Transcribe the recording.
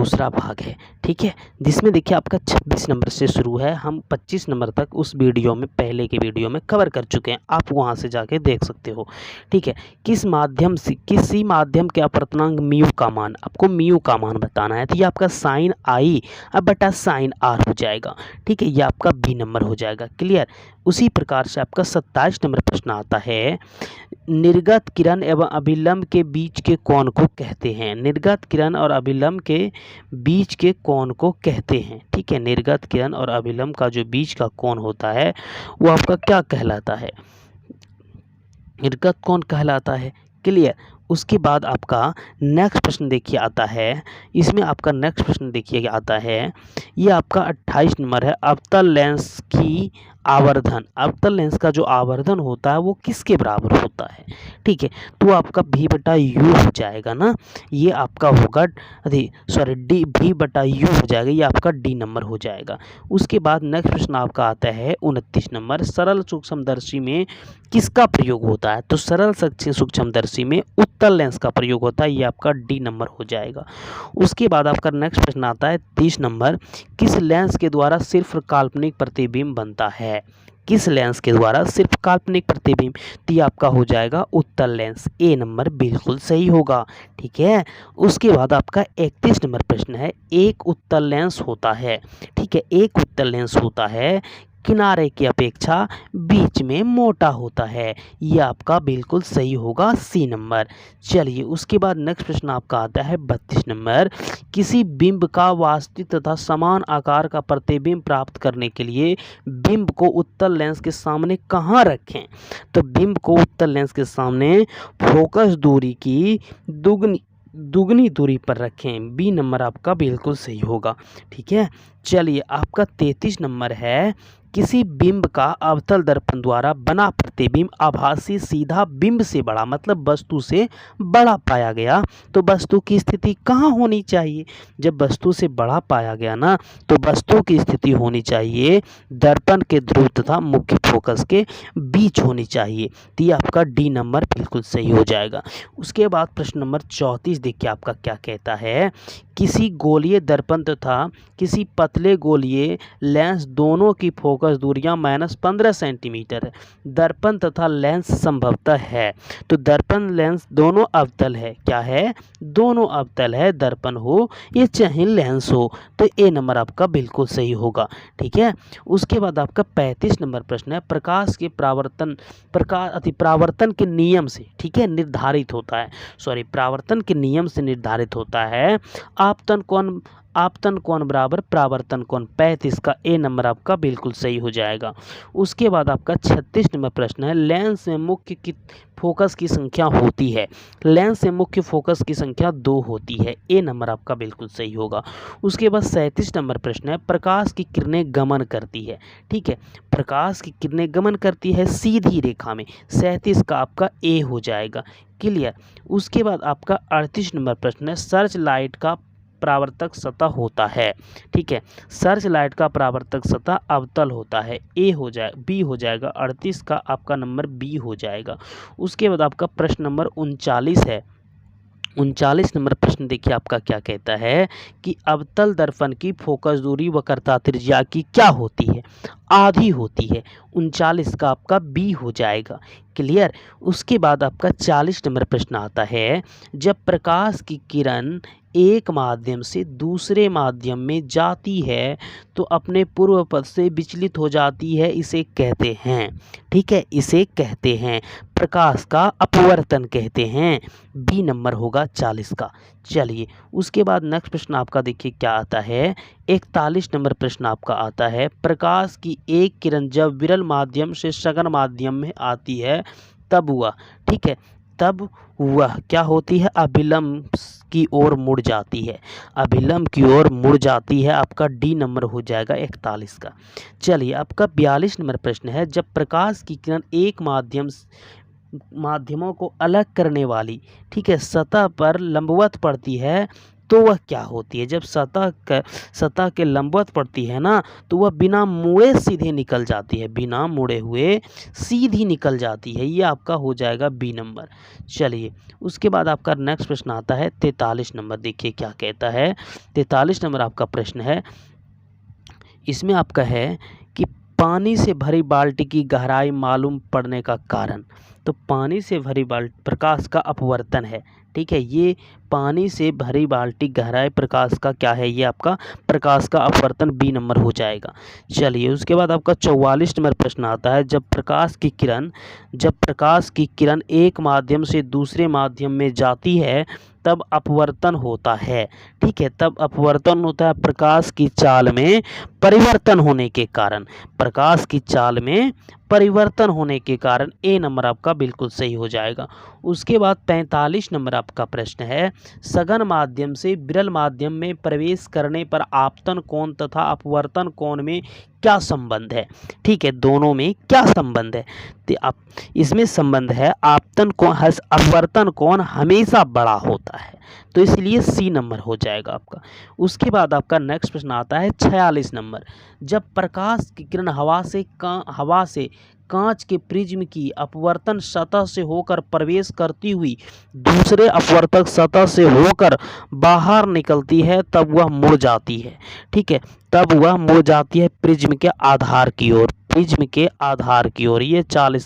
दूसरा भाग है, ठीक है, जिसमें देखिए आपका 26 नंबर से शुरू है। हम 25 नंबर तक उस वीडियो में, पहले के वीडियो में कवर कर चुके हैं, आप वहां से जाके देख सकते हो, ठीक है। किसी माध्यम के अपवर्तनांक म्यू का मान, आपको म्यू का मान बताना है, तो ये आपका साइन आई अब बटा साइन आर हो जाएगा, ठीक है, ये आपका बी नंबर हो जाएगा। क्लियर। उसी प्रकार से आपका 27 नंबर प्रश्न आता है, निर्गत किरण एवं अभिलंब के बीच के कोण को कहते हैं। निर्गत किरण और अभिलंब के बीच के कोण को कहते हैं, ठीक है। निर्गत किरण और अभिलंब का जो बीच का कोण होता है वो आपका क्या कहलाता है? निर्गत कोण कहलाता है। क्लियर। उसके बाद आपका नेक्स्ट प्रश्न देखिए आता है, इसमें आपका नेक्स्ट प्रश्न देखिए आता है, ये आपका 28 नंबर है, अवतल लेंस की आवर्धन। अवतल लेंस का जो आवर्धन होता है वो किसके बराबर होता है, ठीक है, तो आपका भी बटा यू हो जाएगा ना, ये आपका होगा डी, भी बटा यू हो जाएगा, ये आपका डी नंबर हो जाएगा। उसके बाद नेक्स्ट प्रश्न आपका आता है 29 नंबर, सरल सूक्ष्मदर्शी में किसका प्रयोग होता है? तो सरल सूक्ष्मदर्शी में उत्तल लेंस का प्रयोग होता है, ये आपका डी नंबर हो जाएगा। उसके बाद आपका नेक्स्ट प्रश्न आता है 30 नंबर, किस लेंस के द्वारा सिर्फ काल्पनिक प्रतिबिंब बनता है? किस लेंस के द्वारा सिर्फ काल्पनिक प्रतिबिंब? तो ये आपका हो जाएगा उत्तल लेंस, ए नंबर बिल्कुल सही होगा, ठीक है। उसके बाद आपका 31 नंबर प्रश्न है, एक उत्तल लेंस होता है, ठीक है, एक उत्तल लेंस होता है, किनारे की अपेक्षा बीच में मोटा होता है, ये आपका बिल्कुल सही होगा, सी नंबर। चलिए उसके बाद नेक्स्ट प्रश्न आपका आता है 32 नंबर, किसी बिंब का वास्तविक तथा समान आकार का प्रतिबिंब प्राप्त करने के लिए बिंब को उत्तल लेंस के सामने कहाँ रखें? तो बिंब को उत्तल लेंस के सामने फोकस दूरी की दुगनी दूरी पर रखें, बी नंबर आपका बिल्कुल सही होगा, ठीक है। चलिए आपका 33 नंबर है, किसी बिंब का अवतल दर्पण द्वारा बना प्रतिबिंब आभासी सीधा बिंब से बड़ा, मतलब वस्तु से बड़ा पाया गया, तो वस्तु की स्थिति कहाँ होनी चाहिए? जब वस्तु से बड़ा पाया गया ना, तो वस्तु की स्थिति होनी चाहिए दर्पण के ध्रुव तथा मुख्य फोकस के बीच होनी चाहिए, तो ये आपका डी नंबर बिल्कुल सही हो जाएगा। उसके बाद प्रश्न नंबर 34 देखिए आपका क्या कहता है, किसी गोलीय दर्पण तथा किसी पतले गोलीय लेंस दोनों की फोकस दूरियां -15 सेंटीमीटर है, दर्पण तथा लेंस संभवतः है, तो दर्पण लेंस दोनों अवतल है, क्या है? दोनों अवतल है, दर्पण हो या चाहे लेंस हो, तो ए नंबर आपका बिल्कुल सही होगा, ठीक है। उसके बाद आपका 35 नंबर प्रश्न है, प्रकाश के परावर्तन के नियम से, ठीक है, निर्धारित होता है, परावर्तन के नियम से निर्धारित होता है आपतन कोण बराबर परावर्तन कोण, 35 का ए नंबर आपका बिल्कुल सही हो जाएगा। उसके बाद आपका 36 नंबर प्रश्न है, लेंस में मुख्य फोकस की संख्या होती है, लेंस में मुख्य फोकस की संख्या 2 होती है, ए नंबर आपका बिल्कुल सही होगा। उसके बाद 37 नंबर प्रश्न है, प्रकाश की किरणें गमन करती है, ठीक है, प्रकाश की किरणें गमन करती है सीधी रेखा में, 37 का आपका ए हो जाएगा। क्लियर। उसके बाद आपका 38 नंबर प्रश्न है, सर्च लाइट का परावर्तक सतह होता है, ठीक है, सर्च लाइट का परावर्तक सतह अवतल होता है, ए हो जाए, बी हो जाएगा, 38 का आपका नंबर बी हो जाएगा। उसके बाद आपका प्रश्न नंबर 39 है, 39 नंबर प्रश्न देखिए आपका क्या कहता है कि अवतल दर्पण की फोकस दूरी वक्रता त्रिज्या की क्या होती है? आधी होती है, 39 का आपका बी हो जाएगा। क्लियर। उसके बाद आपका 40 नंबर प्रश्न आता है, जब प्रकाश की किरण एक माध्यम से दूसरे माध्यम में जाती है तो अपने पूर्व पथ से विचलित हो जाती है, इसे कहते हैं, ठीक है, इसे कहते हैं प्रकाश का अपवर्तन कहते हैं, बी नंबर होगा 40 का। चलिए उसके बाद नेक्स्ट प्रश्न आपका देखिए क्या आता है, 41 नंबर प्रश्न आपका आता है, प्रकाश की एक किरण जब विरल माध्यम से सघन माध्यम में आती है तब वह, ठीक है, तब वह क्या होती है? अभिलंब की ओर मुड़ जाती है, अभिलंब की ओर मुड़ जाती है, आपका डी नंबर हो जाएगा 41 का। चलिए आपका 42 नंबर प्रश्न है, जब प्रकाश की किरण एक माध्यमों को अलग करने वाली, ठीक है, सतह पर लंबवत पड़ती है तो वह क्या होती है? जब सतह के लंबवत पड़ती है ना, तो वह बिना मुड़े सीधे निकल जाती है, बिना मुड़े हुए सीधी निकल जाती है। ये आपका हो जाएगा बी नंबर। चलिए, उसके बाद आपका नेक्स्ट प्रश्न आता है 43 नंबर। देखिए क्या कहता है। 43 नंबर आपका प्रश्न है, इसमें आपका है कि पानी से भरी बाल्टी की गहराई मालूम पड़ने का कारण। तो पानी से भरी बाल्टी प्रकाश का अपवर्तन है। ठीक है, ये पानी से भरी बाल्टी गहराई प्रकाश का क्या है? ये आपका प्रकाश का अपवर्तन बी नंबर हो जाएगा। चलिए, उसके बाद आपका 44 नंबर प्रश्न आता है, जब प्रकाश की किरण एक माध्यम से दूसरे माध्यम में जाती है तब अपवर्तन होता है। ठीक है, तब अपवर्तन होता है प्रकाश की चाल में परिवर्तन होने के कारण। प्रकाश की चाल में परिवर्तन होने के कारण ए नंबर आपका बिल्कुल सही हो जाएगा। उसके बाद 45 नंबर आपका प्रश्न है, सघन माध्यम से विरल माध्यम में प्रवेश करने पर आपतन कोण तथा अपवर्तन कोण में क्या संबंध है? ठीक है, दोनों में क्या संबंध है? तो आप इसमें संबंध है अपवर्तन कोण हमेशा बड़ा होता है, तो इसलिए सी नंबर हो जाएगा आपका। उसके बाद आपका नेक्स्ट प्रश्न आता है 46 नंबर, जब प्रकाश की किरण हवा से कांच के प्रिज्म की अपवर्तन सतह से होकर प्रवेश करती हुई दूसरे अपवर्तक सतह से होकर बाहर निकलती है तब वह मुड़ जाती है। ठीक है, तब वह मुड़ जाती है प्रिज्म के आधार की ओर, प्रिज्म के आधार की ओर। ये 40